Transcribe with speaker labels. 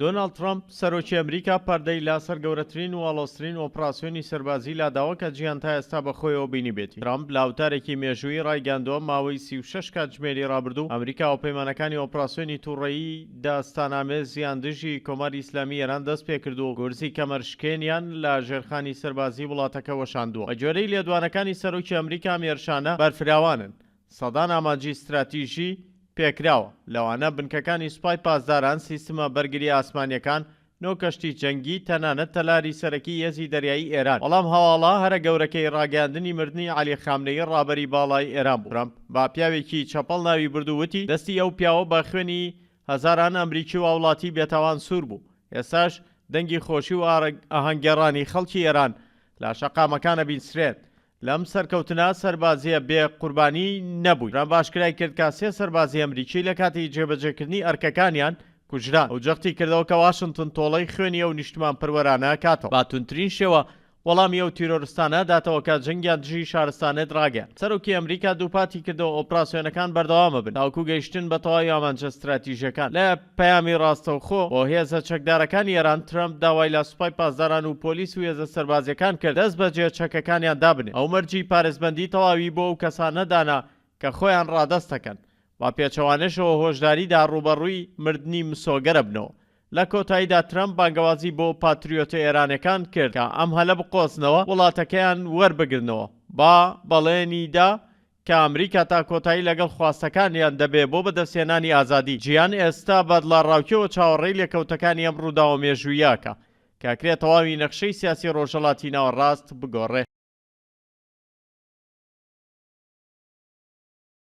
Speaker 1: دۆناڵد ترامپ سەرۆکی ئەمریکا پەردەی لاسەر گەورەترین و ئاڵۆزترین ئۆپراسیۆنی سەربازی لاداوە کە جیهان تا ئێستا بەخۆیەوە بینی بێتی. ترامپ لە هاوتارێکی مێژووی ڕایگەاندووە ماوەی 36 کاتژمێری ڕابردوو ئەمریکا و پەیمانەکانی ئۆپراسیۆنی تووڕەیی داستانامێزیان دژی کۆماری ئیسلامی ئێران دەست پێکردو و گورزی کەمەرشکێنیان لە ژێرخانی سەربازی وڵاتەکە وەشاندووە. بە جۆرەی لێدوانەکانی سەرۆکی ئەمریکا مێرشانە بەرفراوانن. سەدان ئامانجی استراتیژی پێکراوە لەوانە بنکەکانی سوپای پاسداران، سیستمە بەرگری ئاسمانیەکان، نۆ کەشتی جەنگی، تەنانەت تەلاری سەرەکی هێزی دەریایی ئێران. بەڵام هەواڵە هەرە گەورەکەی ڕاگەاندنی مردنی عەلی خامنەیی ڕابەری باڵای ئێران بوو. ترامپ با پیاوێکی چەپەڵ ناوی بردووتی دەستی ئەو پیاوە بە خوێنی هەزاران ئەمریکی و وڵاتی بێتاوان سوور بوو. ئێستاش دەنگی خۆشی و ئاهەنگگەڕانی خەڵکی ئێران لە شەقامەکانە بینسرێت. لەم سەرکەوتنە سەربازیە بێ قوربانی نەبووی. ترامپ باشکرای کرد کە 3 سەربازی ئەمریکی لە کاتی جێبەجێکردنی ئەرکەکانیان کوژران و جەختی کردەوە کە واشنگتن تۆڵەی خوێنی ئەو نیشتمان پەروەرانە کاتەوە. باتونترین شێوە وەڵامی ئەو تیرۆریستانە داتەوە کە جەنگیان دژی شارستانێت ڕاگەیاند. سەرۆکی ئەمریکا دووپاتی کردەوە ئۆپراسیۆنەکان بەردەوامە بن تاوەکو گەیشتن بە تەواوی ئامانجە استراتیژیەکان. لە پەیامی ڕاستەوخۆ بۆ هێزە چەکدارەکانی ئێران، ترامپ داوای لە سوپای پاسداران و پۆلیس و هێزە سەربازیەکان کرد دەست بەجێ چەکەکانیان دابنێ. ئەو مەرجی پارێزبەندی تەواوی بۆ ئەو کەسانە دانا کە خۆیان ڕادەست دەکەن. با پێچەوانەشەوە هۆشداریدا ڕوبەڕووی مردنی مسۆگەرە بنەوە. لە کۆتاییدا ترامپ بانگەوازی بۆ پاتریۆتە ئێرانەکان کرد کە ئەم هەلە بقۆزنەوە وڵاتەکەیان وەربگرنەوە. با بەڵێنیدا کە ئەمریکا تا کۆتایی لەگەڵ خواستەکانیان دەبێ بۆ بەدەستێنانی ئازادی. جیهان ئێستا بەدڵاڕاوکیەوە چاوەڕێی لێکەوتەکانی ئەم ڕووداوە مێژوویەکە کاکرێت تەواوی نەخشەی سیاسی ڕۆژهەڵاتی ناوەڕاست بگۆڕێ.